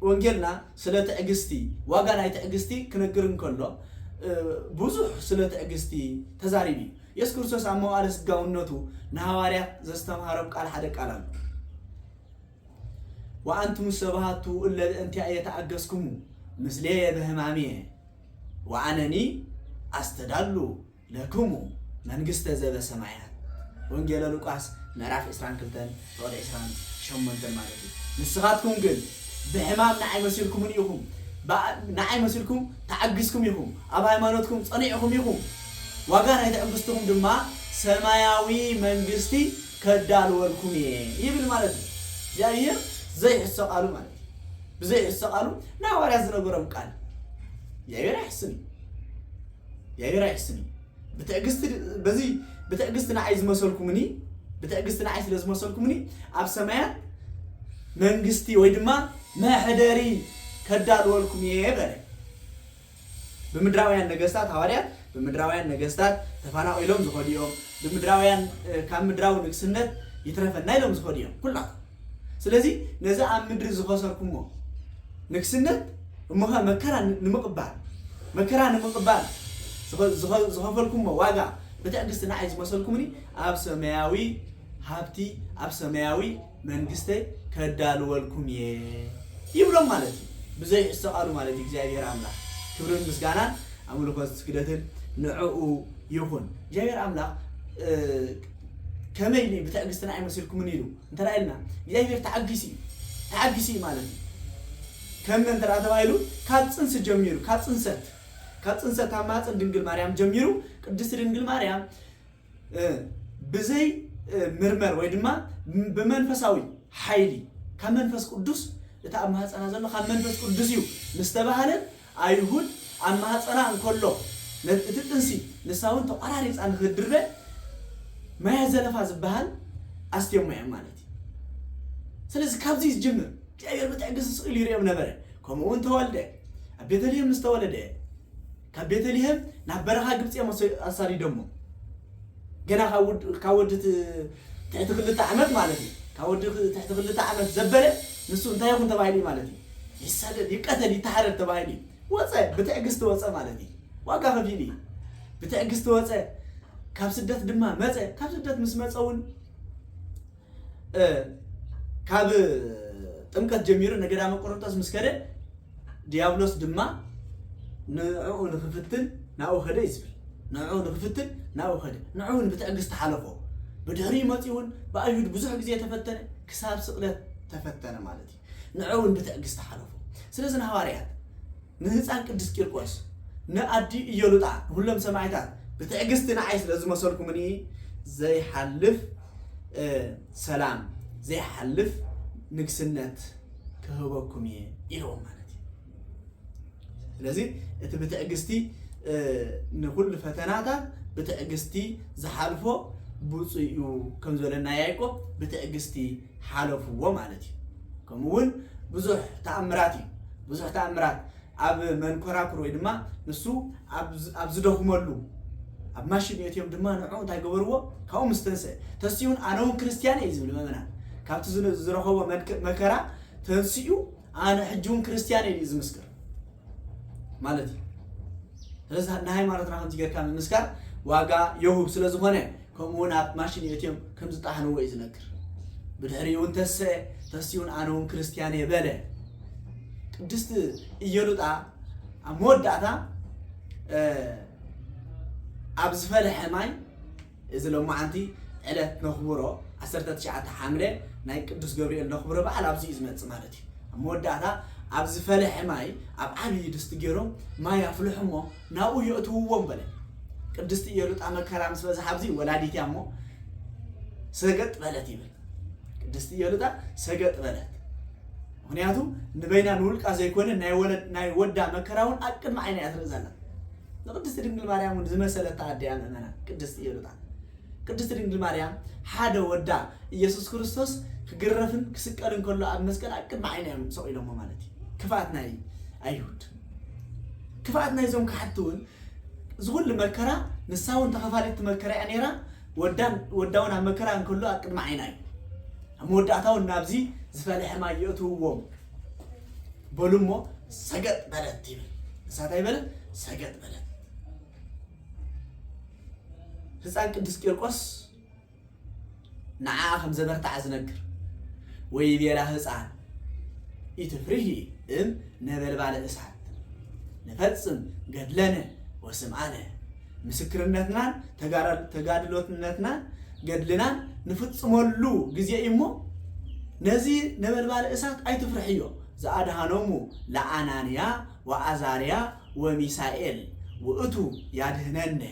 ወንጌልና ስለ ትዕግስቲ ዋጋ ናይ ትዕግስቲ ክነግርን ከሎ ብዙሕ ስለ ትዕግስቲ ተዛሪቢ ኢየሱስ ክርስቶስ ኣብ መዋዕለ ስጋውነቱ ንሐዋርያት ዘስተምሃሮም ቃል ሓደ ቃል ኣሎ ወአንቱም ሰባቱ እንቲያ የተአገስኩሙ ምስሌየ በህማሜ ወአነኒ አስተዳሉ ለክሙ መንግስተ ዘበሰማያት ወንጌል ሉቃስ ምዕራፍ 22 ወደ 28 ማለት እዩ ንስኻትኩም ግን ብሕማም ንዓይ መሲልኩምን ኢኹም ንዓይ መሲልኩም ተዓጊዝኩም ኢኹም ኣብ ሃይማኖትኩም ጸኒዕኹም ኢኹም ዋጋ ናይ ትዕግስትኩም ድማ ሰማያዊ መንግስቲ ከዳልወልኩም ይብል ማለት እዩ እግዚአብሔር ዘይሕሰቃሉ ማለት እዩ ብዘይሕሰቃሉ ናዋርያ ዝነገሮም ቃል እግዚአብሔር አይሕስኒ ብትዕግስት በዚ ብትዕግስት ንዓይ ዝመሰልኩምኒ ብትዕግስት ንዓይ ስለ ዝመሰልኩምኒ ኣብ ሰማያት መንግስቲ ወይ ድማ መሕደሪ ከዳልወልኩም በለ ብምድራውያን ነገስታት ሐዋርያት ብምድራውያን ነገስታት ተፈናቂሎም ዝኸዲኦም ብምድራውያን ካብ ምድራዊ ንግስነት ይትረፈና ኢሎም ዝኸዲኦም ኩላቱ ስለዚ ነዚ ኣብ ምድሪ ዝኸሰርኩሞ ንግስነት እሞኸ መከራ ንምቅባል ዝኸፈልኩሞ ዋጋ ብትዕግስቲ ንዓይ ዝመሰልኩምኒ ኣብ ሰማያዊ ሃብቲ ኣብ ሰማያዊ መንግስቲ ከዳልወልኩም ይብሎም ማለት እዩ ብዘይሕሰቃሉ ማለት እዩ እግዚአብሔር አምላክ ክብርን ምስጋናን ኣምልኮት ስግደትን ንዕኡ ይኹን እግዚአብሔር አምላክ ከመይ ብትዕግስቲ ንዓይ መሲልኩምን ኢሉ እንተራእልና እግዚአብሔር ተዓጊሲ ማለት እዩ ከም እንተራ ተባይሉ ካብ ጽንስ ጀሚሩ ካብ ጽንሰት ማፀን ድንግል ማርያም ጀሚሩ ቅድስት ድንግል ማርያም ብዘይ ምርመር ወይ ድማ በመንፈሳዊ ኃይሊ ካብ መንፈስ ቅዱስ እታ ኣብ ማህፀና ዘሎ ካብ መንፈስ ቅዱስ እዩ ምስተባሃለ አይሁድ ኣብ ማህፀና እንከሎ እቲ ጥንሲ ንሳውን ተቆራሪፃ ንክድረ ማያ ዘለፋ ዝበሃል ኣስትዮማዮም ማለት እዩ ስለዚ ካብዚ ዝጅምር እግዚአብሔር ብትዕግስቲ ስኢሉ ይርኦም ነበረ ከምኡውን ተወልደ ኣብ ቤተልሔም ምስተወለደ ካብ ቤተልሔም ናብ በረኻ ግብፅ ኣሳዲዶሞ ገና ካብ ወዲ ትሕቲ 2 ዓመት ማለት እዩ ካብ ወዲ ትሕቲ 2 ዓመት ዘበለ ንሱ እንታይ ይኹን ተባሂሉ ማለት እዩ ይሰደድ ይቀተል ይተሓረድ ተባሂሉ ወፀ ብትዕግስቲ ወፀ ማለት እዩ ዋጋ ከፊሉ ብትዕግስቲ ወፀ ካብ ስደት ድማ መፀ ካብ ስደት ምስ መፀውን ካብ ጥምቀት ጀሚሩ ነገዳመ ቆሮንጦስ ምስ ከደ ዲያብሎስ ድማ ንዕኡ ንክፍትን ናብኡ ኸደ ይዝብል ንዕኡ ንክፍትን ናብኡ ኸደ ንዕኡን ብትዕግስቲ ሓለፎ ብድሕሪ መፂውን ብአይሁድ ብዙሕ ግዜ ተፈተነ ክሳብ ስቕለት ተፈተነ ማለት እዩ ንዕኡን ብትዕግስቲ ሓለፎ ስለዚ ንሐዋርያት ንህፃን ቅዱስ ቂርቆስ ንኣዲ ኢየሉጣ ሁሎም ሰማዕታት ብትዕግስቲ ንዓይ ስለ ዝመሰልኩምኒ ዘይሓልፍ ሰላም ዘይሓልፍ ንግስነት ክህበኩም ኢሎም ማለት እዩ ስለዚ እቲ ብትዕግስቲ ንኩሉ ፈተናታት ብትዕግስቲ ዝሓልፎ ብፁዕ እዩ ከም ዝበለና ያዕቆብ ብትዕግስቲ ሓለፍዎ ማለት እዩ ከምኡውን ብዙሕ ተኣምራት ኣብ መንኮራኩር ወይ ድማ ንሱ ኣብ ዝደኽመሉ ኣብ ማሽን እትዮም ድማ ንዕኡ እንታይ ገበርዎ ካብኡ ምስ ተንስአ ተንስኡን ኣነ እውን ክርስቲያን እየ ዝብል መምናን ካብቲ ዝረኸቦ መከራ ተንስኡ ኣነ ሕጂ እውን ክርስቲያን እየ ዝምስክር ማለት እዩ ስለዚ ንሃይማኖትና ከምዚ ጌርካ ምምስካር ዋጋ የሁብ ስለ ዝኾነ ከምኡውን ኣብ ማሽን እትዮም ከም ዝጣሕንዎ እዩ ዝነግር ብድሕሪኡ እውን ተንስኡን ኣነ እውን ክርስቲያን እየ በለ ቅድስት ኢየሉጣ ኣብ መወዳእታ ኣብ ዝፈለሐ ማይ እዚ ሎማዓንቲ ዕለት ነኽብሮ 19 ሓምለ ናይ ቅዱስ ገብርኤል ነኽብሮ በዓል ኣብዚ እዩ ዝመፅእ ማለት እዩ ኣብ መወዳእታ ኣብ ዝፈለሐ ማይ ኣብ ዓብዪ ድስቲ ገይሮም ማይ ኣፍልሑ እሞ ናብኡ የእትውዎም በለ ቅድስቲ ኢየሉጣ መከራ ምስ በዝሓ ኣብዚ ወላዲት እያ እሞ ሰገጥ በለት ይብል ቅድስቲ ኢየሉጣ ሰገጥ በለት ምክንያቱ ንበይና ንውልቃ ዘይኮነ ናይ ወዳ መከራውን ኣብ ቅድሚ ዓይና እያ ትርኢ ዘላ ንቅድስቲ ድንግል ማርያም እውን ዝመሰለታ ኣድያ ምእመና ቅድስቲ ኢየሉጣ ቅድስቲ ድንግል ማርያም ሓደ ወዳ ኢየሱስ ክርስቶስ ክግረፍን ክስቀልን ከሎ ኣብ መስቀል ኣብ ቅድሚ ዓይና እዮም ሰቂሎሞ ማለት እዩ ክፋኣት ናይ ኣይሁድ ክፋኣት ናይዞም ክሓቲ እውን ዝኩሉ መከራ ንሳ እውን ተኸፋሊት መከራ እያ ነይራ ወዳውን ኣብ መከራ እንከሎ ኣብ ቅድሚ ዓይና እዩ ኣብ መወዳእታ እውን ናብዚ ዝፈለሐ ማይ የእትውዎም በሉ እሞ ሰገጥ በለት ይብል ንሳታይ በለት ሰገጥ በለት ህፃን ቅዱስ ቂርቆስ ንዓ ከም ዘበርታዕ ዝነግር ወይ ቤላ ህፃን ኢትፍርሂ ነበልባለ እሳት ንፈጽም ገድለነ ወስምዓነ ምስክርነትናን ተጋድሎትነትናን قدلنا نفصملو غزي إمو نزي نبلبال إسات أي تفرحيو زادها نومو لعنانيا وأزاريا وميسائيل وأتو يادهنن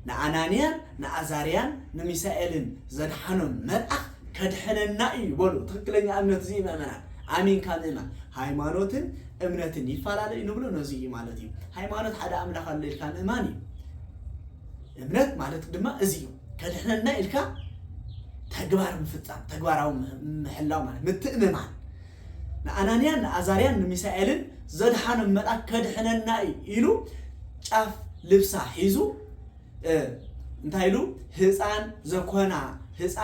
نعنانيا نأزاريان نميسائيلن زدحنم مرأخ كدحننا يبولو تخكلني أمنت زي مأمنا آمين كامما هايمانوتن أمنتن يفعل نبلو نزي مالتي هايمانوت حدا أمنا خليل كان إماني أمنت مالتك دما أزيو كدحننا إلكا تقبار مفتان تقبارو محلاو مالت متأممان نعنانيا نأزاريان نميسائيلن زدحنم مرأخ كدحننا يلو شاف لبسا حيزو انتايلو هزان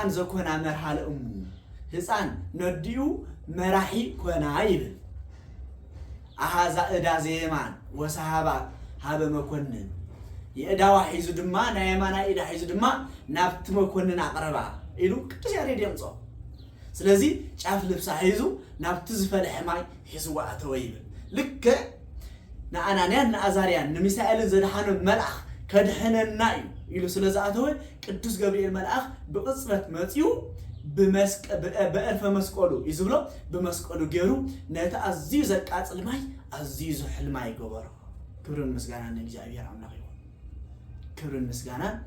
زكونا مرحال أمو هزان نديو مراحي كونا عيبن أهازا إدا زيمان وصحابا هابا مكونن يأداوا حيزو دما نايمانا إدا حيزو دما نافت مكونن أقربا إلو كتو سياري ديمصو سلازي شاف لبسا حيزو نافت زفل حماي حيزو واتويبن لك نعنانيان نأزاريان نميسائيلن زدحانو ملأخ كدحننا يلو سلازاتوي قدوس جبريل ملأخ بقصبت متيو بألف مسقولو يزبلو بمسقولو جيرو نتا عزيز القاصل ماي عزيز حلماي غبر كبرن مسغانا نجابير املاك يكون كبرن مسغانا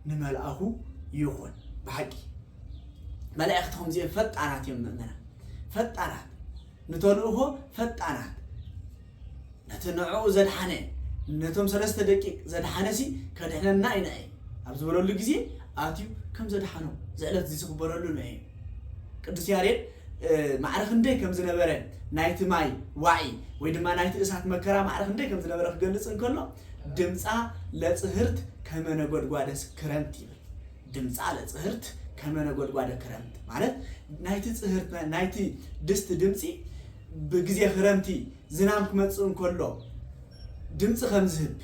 نملأخو يكون بحقي ملائكتهم زي فطانات يمننا فطانات نتولوه فطانات نتنعو زدحنه نتوم 3 دقيق زدحنسي كدحننا ايناي ابزبرلو غزي اتيو كم زدحنو زعلت زي سخبرلو ناي قدس ياريد معرخ اندي كم زنبره نايت ماي واعي ويدما نايت اسات مكرا معرخ اندي كم زنبره خغلص انكلو دمصا لصهرت كمنغودغوادس كرنت يبل دمصا لصهرت كمنغودغواد كرنت ማለት ናይቲ ጽህርት ናይቲ ድስት ድምጺ በጊዜ ክረምቲ ዝናም ክመጽ እንከሎ ድምጽ ከምዝህብ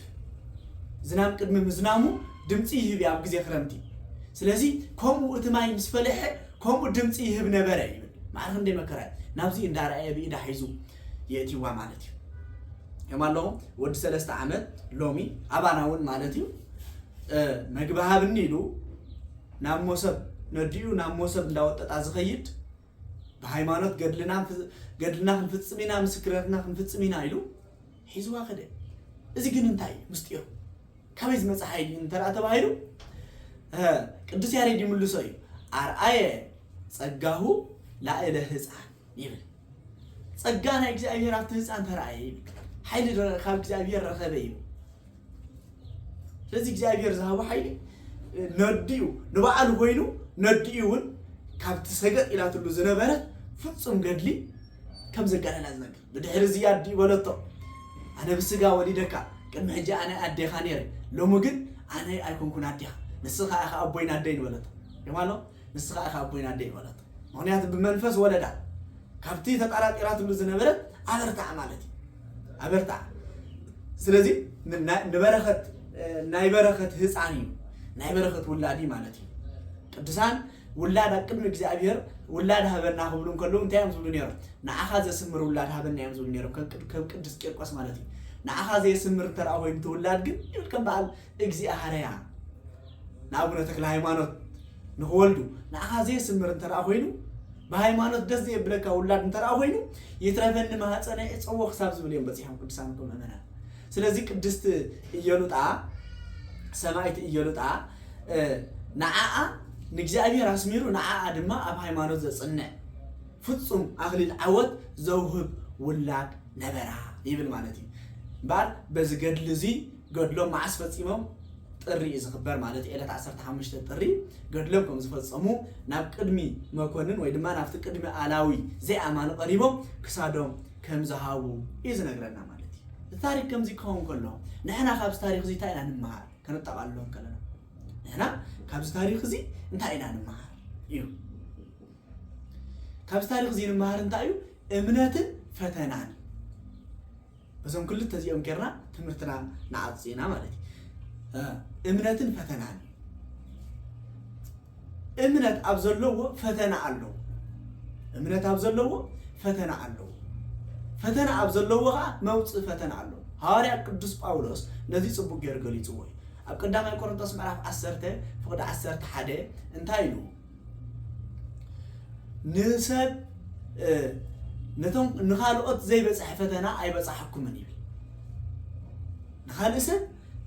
ዝናም ቅድም ምዝናሙ ድምጽ ይህብ ያብ ጊዜ ክረምቲ ስለዚህ ኮሙ እትማይ ምስፈልሕ ኮሙ ድምጽ ይህብ ነበረ ይብል ማለት እንደ መከራ ናብዚ እንዳራየ ቢዳ ሒዙ የቲዋ ማለት እዩ የማለው ወድ 3 ዓመት ሎሚ አባናውን ማለት እዩ መግባሃብን ይሉ ናሞሰብ ነዲዩ ናሞሰብ እንዳወጣጣ ዝኸይድ በሃይማኖት ገድልና ክንፍጽሚና ምስክረትና ክንፍጽሚና ይሉ ሒዝዋ ከደ እዚ ግን እንታይ ምስጢሩ ከመይ ዝመጽሐይ እንተራ ተባሂሉ ቅዱስ ያሬድ ይምልሶ እዩ አርአየ ጸጋሁ ላዕለ ህፃን ይብል ጸጋና እግዚአብሔር አፍተ ህፃን ተራእየ ይብል ኃይል ካብ እግዚአብሔር ረኸበ እዩ ስለዚህ እግዚአብሔር ዝሃቦ ኃይል ነዲዩ ንባዓል ኮይኑ ነዲዩን ካብቲ ሰገጥ ኢላትሉ ዝነበረት ፍጹም ገድሊ ከም ዘጋለላ ዝነገር ብድሕሪ ዝያድ ይበለቶ أنا بسجا وليدك كم حاجة أنا أدي خانير لو ممكن أنا أكون كنا أديها نسخة أخا أبوين أدين ولد كمالو نسخة أخا أبوين أدين ولد هوني هذا بمنفس ولا ده كفتي تتعرض إيرات اللزنا برد أبرتع مالتي أبرتع سلزي نبرخت نايبرخت هسعني نايبرخت ولادي مالتي تدسان ولاد أكمل إجزاء ولاد هبنا خبرون كلهم تيام زولون يرو نأخذ اسمر ولاد هبنا يام زولون يرو كم دسكير قاس مالتي نأخذ اسمر ترى أوين تولاد جن يمكن بعد إجزاء حريا نأبونا تكل هايمانوت نقولدو نأخذ اسمر ترى أوينو بهايمانوت دس يبلك أولاد ترى أوينو يترفن ما هتصنع يتصوّق حساب زولين بس يحكم كدسانكم أمانة سلزيك دست يلوت سمايت يلوت نعاء نجزاء رسميرو نعاء دما أب هايمانوت زصنع فتصم أهل العود زوهب ولاد نبرة يبل مالتي بعد بس قد لزي قد لهم معصفة إمام تري إذا خبر مالتي إلى تعصر تحمش تري قد لهم زفتصمو ناب قدمي ما كونن ويدما نافت قدمي علاوي زي أمان قريبهم كسادهم كم زهاو إذا نقرنا مالتي التاريخ كم زي كون كلهم نحنا خابس تاريخ زي تاينا نمهار كانت طبعا لهم كلنا نحنا خابس تاريخ زي انتاينا نمهار يو خابس تاريخ زي نمهار انتايو امنتن فتنان بزم كل تزيهم كرنا تمرتنا نعاد زينا مالتي امنتن فتنان امنت ابزلوه فتنا علو امنت ابزلوه فتنا علو فتنا ابزلوه موت فتنا علو هاري قدوس باولوس نذي صبو غيرغلي صوي ኣብ ቀዳማይ ቆሮንቶስ ምዕራፍ 10 ፍቅዲ 11 እንታይ ኢሉ ንሰብ ነቶም ንኻልኦት ዘይበጽሕ ፈተና ኣይበጽሐኩምን ይብል ንኻልእ ሰብ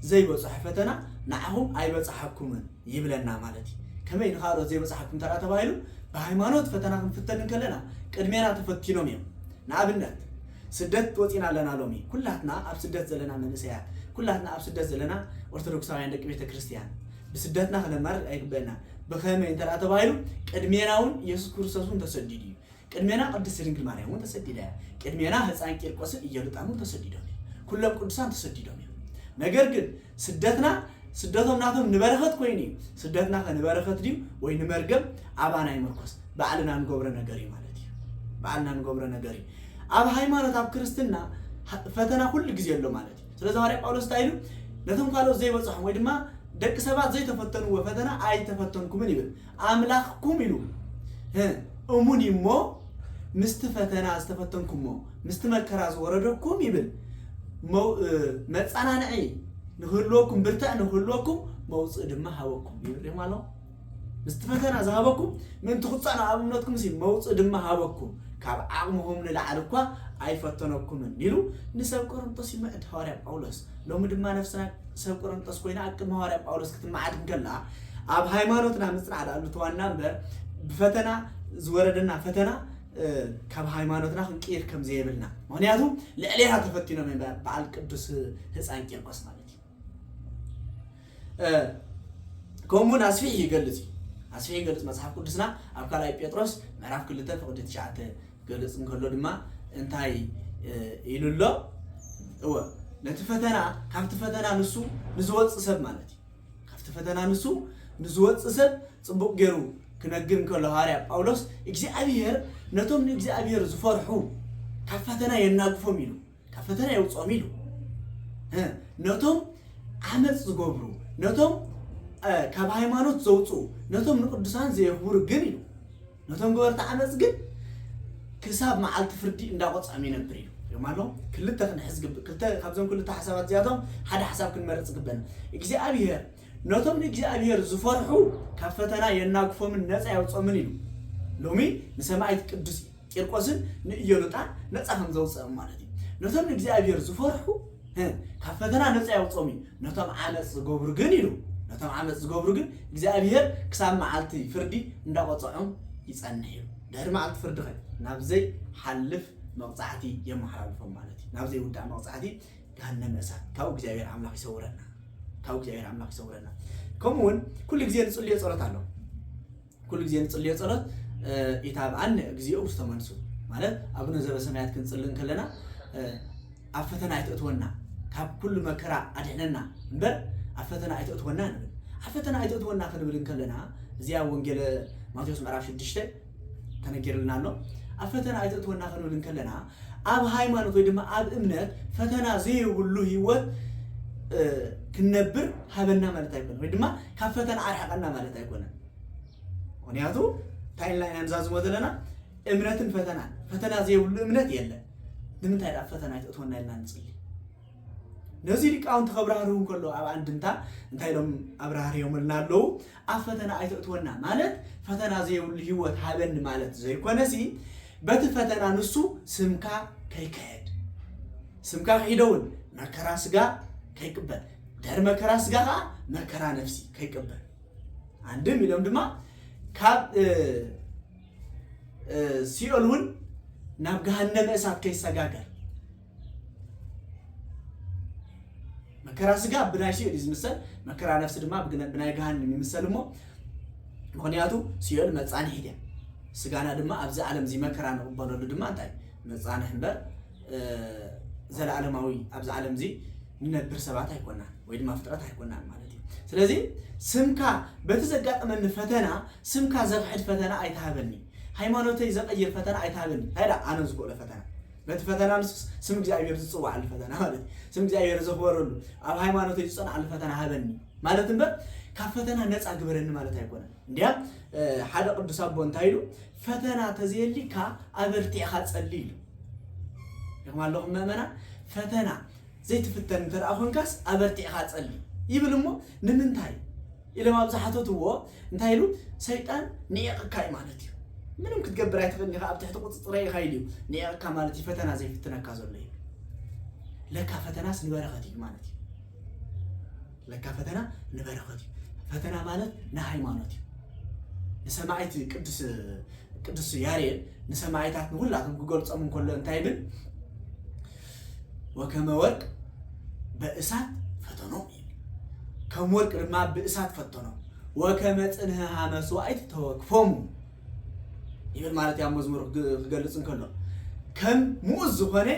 ዘይበጽሕ ፈተና ንዓኹም ኣይበጽሐኩምን ይብለና ማለት እዩ ከመይ ንኻልኦት ዘይበጽሐኩም ተራ ተባሂሉ በሃይማኖት ፈተና ክንፍተን ከለና ቅድሜና ተፈቲኖም እዮም ንኣብነት ስደት ወፂና ኣለና ሎሚ ኩላትና ኣብ ስደት ዘለና መንእሰያት ኩላትና ኣብ ስደት ዘለና ኦርቶዶክሳውያን ደቂ ቤተ ክርስቲያን ብስደትና ክነማር ኣይግበአና ብኸመይ ተራ ተባሂሉ ቅድሜናውን ኢየሱስ ክርስቶስን ተሰዲዱ እዩ ቅድሜና ቅድስት ድንግል ማርያምን ተሰዲዳ ቅድሜና ህፃን ቂርቆስን ኢየሉጣምን ተሰዲዶም ኩሎም ቅዱሳን ተሰዲዶም ነገር ግን ስደቶም ናቶም ንበረኸት ኮይኑ ስደትና ከንበረኸት ዲዩ ወይ ንመርገም ኣባና ይመርኮስ ባዕልና ንገብሮ ነገር እዩ ማለት እዩ ባዕልና ንገብሮ ነገር እዩ ኣብ ሃይማኖት ኣብ ክርስትና ፈተና ኩሉ ግዜ ኣሎ ማለት እዩ ስለዚ ሐዋርያ ጳውሎስ ታይሉ ነቶም ካልኦት ዘይበጽሖም ወይ ድማ ደቂ ሰባት ዘይተፈተንዎ ፈተና ኣይተፈተንኩምን ይብል ኣምላኽኩም ኢሉ እሙን እሞ ምስቲ ፈተና ዝተፈተንኩሞ ምስቲ መከራ ዝወረደኩም ይብል መጻናንዒ ንህልወኩም ብርታዕ ንህልወኩም መውፅእ ድማ ሃበኩም ይብል ማለት ምስቲ ፈተና ዝሃበኩም ምን ትኽጻኑ ኣብ እምነትኩም ሲ መውፅእ ድማ ሃበኩም ካብ ዓቕምኩም ንላዕሊ እኳ ኣይፈተነኩምን ኢሉ ንሰብ ቆሮንቶስ ይመዕድ ሐዋርያ ጳውሎስ ሎሚ ድማ ነፍስና ሰብ ቆሮንቶስ ኮይና ኣቅድሚ ሐዋርያ ጳውሎስ ክትመዓድ ከላ ኣብ ሃይማኖትና ምጽናዕ ዳሉ ተዋና እምበር ብፈተና ዝወረደና ፈተና ካብ ሃይማኖትና ክንቅይር ከም ዘይብልና ምክንያቱ ልዕሊና ተፈቲኖም በዓል ቅዱስ ህፃን ቂርቆስ ማለት እዩ ከምኡውን ኣስፊሕ ይገልጽ መጽሓፍ ቅዱስና ኣብ ካልኣይ ጴጥሮስ ምዕራፍ 2 ፍቅዲ 9 ገልጽ እንከሎ ድማ እንታይ ኢሉሎ ነቲ ፈተና ካብቲ ፈተና ንሱ ንዝወፅእ ሰብ ማለት እዩ ካብቲ ፈተና ንሱ ንዝወፅእ ሰብ ጽቡቕ ገይሩ ክነግር እንከሎ ሐዋርያ ጳውሎስ እግዚአብሔር ነቶም ንእግዚአብሔር ዝፈርሑ ካብ ፈተና የናግፎም ኢሉ ካብ ፈተና የውፅኦም ኢሉ ነቶም ዓመፅ ዝገብሩ ነቶም ካብ ሃይማኖት ዘውፁ ነቶም ንቅዱሳን ዘየኽብሩ ግን ኢሉ ነቶም ገበርቲ ዓመፅ ግን ክሳብ መዓልቲ ፍርዲ እንዳቆፅዖም ይነብር ኢሉ የማሎ ክልተ ክንሕዝ ክልተ ካብዞም ክልተ ሓሳባት እዚኣቶም ሓደ ሓሳብ ክንመርፅ ግበና እግዚአብሔር ነቶም ንእግዚአብሔር ዝፈርሑ ካብ ፈተና የናግፎምን ነፃ ያውፅኦምን ኢሉ ሎሚ ንሰማዕት ቅዱስ ቂርቆስን ንኢየሉጣን ነፃ ከም ዘውፅኦም ማለት እዩ ነቶም ንእግዚአብሔር ዝፈርሑ ካብ ፈተና ነፃ ያውፅኦም እዩ ነቶም ዓመፅ ዝገብሩ ግን ኢሉ ነቶም ዓመፅ ዝገብሩ ግን እግዚአብሔር ክሳብ መዓልቲ ፍርዲ እንዳቆፅዖም ይጸንሕ ኢሉ ድሕሪ መዓልቲ ፍርዲ ኸ ናብ ዘይሓልፍ መቕፃዕቲ የመሓላልፎም ማለት እዩ ናብ ዘይውዳእ መቕፃዕቲ ገሃነመ እሳት ካብኡ እግዚአብሔር ኣምላኽ ይሰውረና ከምኡውን ኩሉ ግዜ ንጽልዮ ጸሎት ኣሎ ኩሉ ግዜ ንጽልዮ ጸሎት ኢታብአን እግዚኦ ውስተ መንሱ ማለት አቡነ ዘበሰማያት ክንጽልን ከለና ኣብ ፈተና ኣይተእትወና ካብ ኩሉ መከራ ኣድሕነና እምበር ኣብ ፈተና ኣይተእትወና ንብል ኣብ ፈተና ኣይተእትወና ክንብል ከለና እዚያ ወንጌል ማቴዎስ ምዕራፍ 6 ተነገረልና ኣሎ ኣብ ፈተና ኣይተእትወና ክንብል ከለና ኣብ ሃይማኖት ወይ ድማ ኣብ እምነት ፈተና ዘይብሉ ህይወት ክንነብር ሃበና ማለት ኣይኮነ ወይ ድማ ካብ ፈተና ኣርሐቀና ማለት ኣይኮነ ምክንያቱ ታይላይና ንዛዝሞ ዘለና እምነትን ፈተና ዘይብሉ እምነት የለን ንምንታይ ዳ ፈተና ኣይተእትወና ኢልና ንጽሊ ነዚ ሊቃውንቲ ከብራህርሁ ከሎ ኣብ አንድምታ እንታይ ሎም ኣብራህርዮም ኣለዉ ኣብ ፈተና ኣይተእትወና ማለት ፈተና ዘይብሉ ህይወት ሃበኒ ማለት ዘይኮነሲ በቲ ፈተና ንሱ ስምካ ከይከየድ ስምካ ሒደውን መከራ ስጋ ከይቅበል ድሕሪ መከራ ስጋ ከዓ መከራ ነፍሲ ከይቅበል አንድም ኢሎም ድማ ካብ ሲኦል እውን ናብ ገሃነመ እሳት ከይሰጋገር መከራ ስጋ ብናይ ሲኦል ዝምሰል መከራ ነፍሲ ድማ ብናይ ገሃነም ይምሰል እሞ ምክንያቱ ሲኦል መጻንሕ እያ ስጋና ድማ ኣብዚ ዓለም እዚ መከራ ንቕበለሉ ድማ እንታይ መጻንሕ እምበር ዘለዓለማዊ ኣብዚ ዓለም እዚ ንነብር ሰባት ኣይኮና ወይ ድማ ፍጥረት ኣይኮና ማለት እዩ ስለዚ ስምካ በቲ ዘጋጠመኒ ፈተና ስምካ ዘብሕድ ፈተና ኣይተሃበኒ ሃይማኖተይ ዘቀይር ፈተና ኣይተሃበኒ ታይዳ ኣነ ዝክእሎ ፈተና በቲ ፈተና ስም እግዚአብሔር ዝፅዋዓሉ ፈተና ማለት ስም እግዚአብሔር ዘኽበረሉ ኣብ ሃይማኖተይ ዝጸንዓሉ ፈተና ሃበኒ ማለት እምበር ካብ ፈተና ነፃ ግበረኒ ማለት ኣይኮነ እንዲያ ሓደ ቅዱስ ኣቦ እንታይ ኢሉ ፈተና ተዘየሊካ ኣበርቲዕኻ ጸሊ ኢሉ ይኹም ኣለኹም ምእመና ፈተና ዘይትፍተን እንተደኣ ኮንካስ ኣበርቲዕኻ ጸሊ يبلمو نمنتاي إلى ما بزحته هو انتايلو سيطان نيقكاي مالتي منهم كتقبر يتفني خاب تحت قطري خايليو نيقكا مالتي فتنا زي فتنا كازولي لك فتنا سنبرختي مالتي لك فتنا نبرختي فتنا مالت نهايمانوتي نسمعت ቅዱስ ያሬድ ንሰማዕታት ሁላቱም ክገልጾም እንከሎ እንታይ ብል ወከመ ወርቅ በእሳት ፈተኖም ከም ወርቅ ድማ በእሳት ፈተኖም ወከመ ጽንሐ መስዋዕት ተወክፎሙ ይብል ማለት ያ መዝሙር ክገልጽ እንከሎ ከም ሙዝ ዝኾነ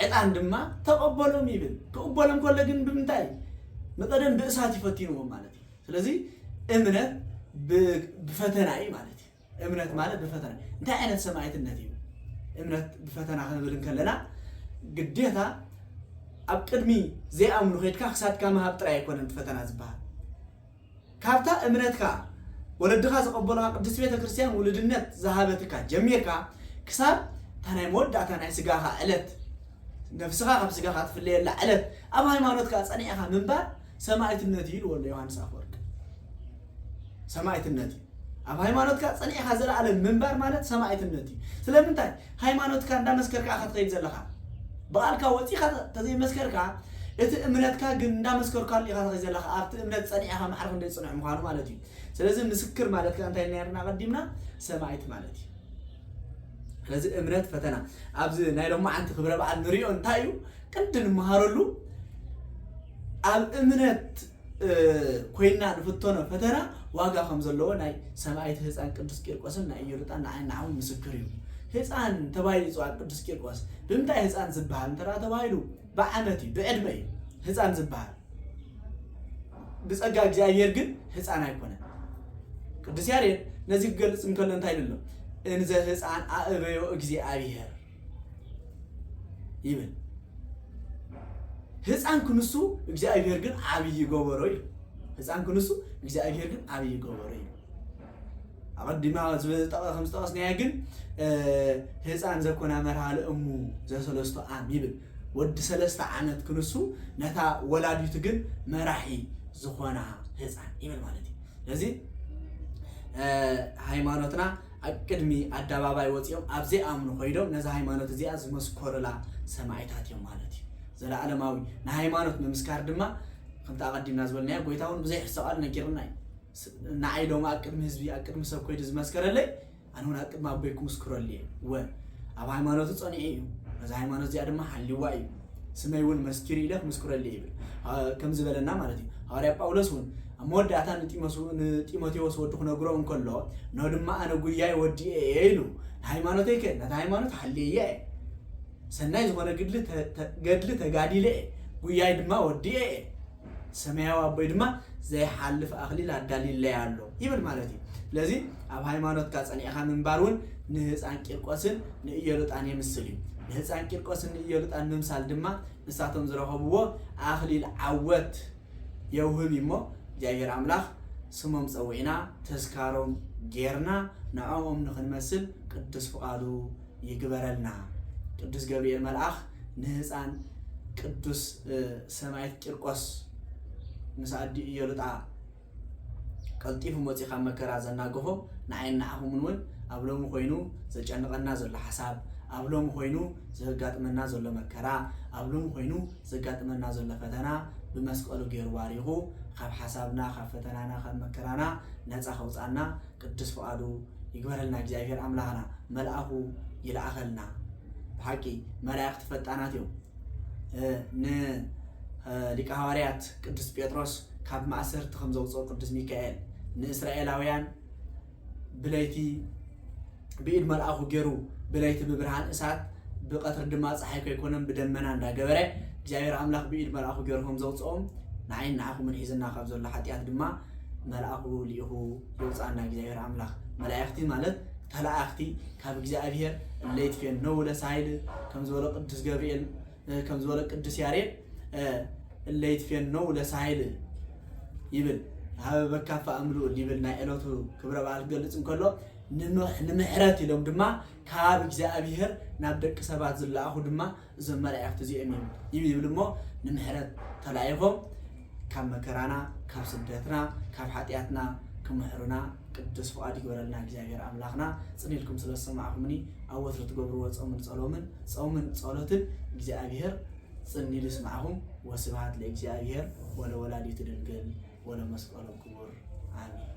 ዕጣን ድማ ተቀበሎም ይብል ተቀበሎም ከለ ግን ብምንታይ መቀደም በእሳት ይፈትኑዎም ማለት እዩ ስለዚ እምነት بفتنا أي مالتي إمنت مالت بفتنا أنت أنا سمعت النتيجة إمنت بفتنا خلينا نقول كلنا قديتها أبقدمي زي أمر خيط كخسات كما هبترى يكون بفتنا زبها كابتا إمنتك ولد خاص قبلها قدس بيت كريستيان ولد النت ذهبتك جميعك كسب تنا يمود تنا سجاها علت نفسها خب سجاها في الليل لا علت أما هي مالتك أصنعها من بعد سمعت النتيجة ولا يوحنا سافر سماعت النتي أب هايمانوتك صنيع خزر على المنبر مالت سماعت النتي سلام انتاي هايمانوتك عندها مسكرك أخذ قيد زلها بقالك وقتي خذ تزي مسكرك إت إمنتك عندها مسكرك اللي أخذ قيد زلها أبت إمنت صنيعها محرم ده صنع مخانو مالتي سلازم مسكر مالتك أنتاي نيرنا قديمنا سماعت مالتي لازم إمنت فتنا أبز نايلو ما عندك خبرة بعد نريو انتايو كنت نمهارلو أب إمنت كوينا نفتنا فتنا واقع خمسة لو ناي سمعت هزان قدس كيرقوسن ناي يرطان نعون مسكريو هزان تبايلي صوت قدس كيرقوس بمتى هزان زبحان ترى تبايلو بعمتي بعدمي هزان زبحان بصقا እግዚአብሔር ግን ህፃን አይኮነ ቅዱስ ያሬድ ነዚህ ገልጽ እንከለ እንታይ አይደለም እንዘ ህፃን አእበዮ እግዚአብሔር ይብል ህፃን ኩንሱ እግዚአብሔር ግን አብይ ጎበሮ ህፃን ኩንሱ እግዚአብሔር ግን አብይ ጎበሮ አቀድማ ዝበጣ ከምስጣስ ነያ ግን ህፃን ዘኮና መርሃለ እሙ ዘሰለስተ ዓም ይብል ወድ 3 ዓመት ኩንሱ ነታ ወላዲቱ ግን መራሒ ዝኮና ህፃን ይብል ማለት እዩ ስለዚ ሃይማኖትና አቅድሚ አዳባባይ ወጽዮም አብዚ አምኑ ኮይዶም ነዛ ሃይማኖት እዚያ ዝመስኮርላ ሰማዕታት እዮም ማለት እዩ ዘላዓለማዊ ንሃይማኖት ንምስካር ድማ ከምታ ቀዲምና ዝበልናያ ጎይታውን ብዙሕ ሰቃል ነጊርና ንዓይዶም አቅድሚ ህዝቢ አቅድሚ ሰብ ኮይዱ ዝመስከረለይ ኣነውን አቅድሚ አበይኩም መስክረልየ ወ ኣብ ሃይማኖት ጸኒዐ እዩ ነዛ ሃይማኖት እዚያ ድማ ሓሊዋ እዩ ስመይ እውን መስኪር ኢለክ መስክረልየ ይብል ከም ዝበለና ማለት እዩ ሐዋርያ ጳውሎስ እውን መወዳእታ ንጢሞቴዎስ ወዱ ክነግሮ እንከሎ ነው ድማ ኣነ ጉያይ ወዲኤ ኢሉ ሃይማኖተይ ከ ነታ ሃይማኖት ሓልየ ሰናይ ዝኾነ ገድሊ ተጋዲለ ጉያይ ድማ ወዲኤ ሰማያዊ አቦይ ድማ ዘይሓልፍ አኽሊል አዳሊለይ ኣሎ ይብል ማለት እዩ ስለዚ ኣብ ሃይማኖት ካጸኒዕኻ ምንባሩን ንህፃን ቂርቆስን ንኢየሉጣን ይምስል እዩ ንህፃን ቂርቆስን ንኢየሉጣን ምምሳል ድማ ንሳቶም ዝረኸብዎ አኽሊል ዓወት የውህብ እሞ እግዚአብሔር አምላክ ስሞም ፀዊዕና ተስካሮም ጌርና ንዖም ንኽንመስል ቅዱስ ፍቃዱ ይግበረልና ቅዱስ ገብርኤል መልአክ ንህፃን ቅዱስ ሰማዕት ቂርቆስ مساعد يلطع قلطيف موصيخا مكرا زناغفو نعين نعهم ون ابلوم خوينو زጨንቀና ዘሎ حساب ابلوم خوينو زغاطمنا ዘሎ مكرا ابلوم خوينو زغاطمنا ዘሎ ፈተና بመስቀሉ ገይሩ ባሪኹ ካብ حسابنا ካብ ፈተናና ካብ መከራና ነፃ ኸውፃና ቅዱስ ፍቃዱ ይግበረልና እግዚአብሔር አምላክና መልአኩ ይላአኸልና በሐቂ መላእክት ፈጣናት እዮም ሊቀ ሐዋርያት ቅዱስ ጴጥሮስ ካብ ማእሰርቲ ከም ዘውፅኦ ቅዱስ ሚካኤል ንእስራኤላውያን ብለይቲ ብኢድ መልአኹ ገይሩ ብለይቲ ብብርሃን እሳት ብቀትር ድማ ፀሓይ ከይኮነን ብደመና እንዳገበረ እግዚአብሔር አምላክ ብኢድ መልአኹ ገይሩ ከም ዘውፅኦም ንዓይን ንዓኹም ሒዝና ካብ ዘሎ ሓጢያት ድማ መልአኹ ሊኢኹ ይውፃና እግዚአብሔር አምላክ መላእክቲ ማለት ተላእክቲ ካብ እግዚአብሔር ለይትፌነው ለሳይል ከም ዝበለ ቅዱስ ገብርኤል ከም ዝበለ ቅዱስ ያሬድ اللي يتفينو لسايل يبل هذا بكافة أملو اللي يبلنا إلوتو كبرى بعد قلت نقوله نمحرتي لهم دما كاب جزاء بيهر نبدأ كسبات زلا أخو دما زمرة يفتزي أمين يبل مو نمحرت تلاعيهم ካብ መከራና ካብ ስደትና ካብ ሓጢያትና ክምሕሩና ቅዱስ ፍቃድ ይግበረልና እግዚአብሔር አምላኽና ጽኒልኩም ስለሰማዕኩምኒ ኣብ ወትሪ ትገብርዎ ጾምን ጸሎትን እግዚአብሔር ጽኒል ይስማዕኩም ወስብሐት ለእግዚአብሔር ወለወላዲቱ ድንግል ወለመስቀሉ ክቡር አሜን።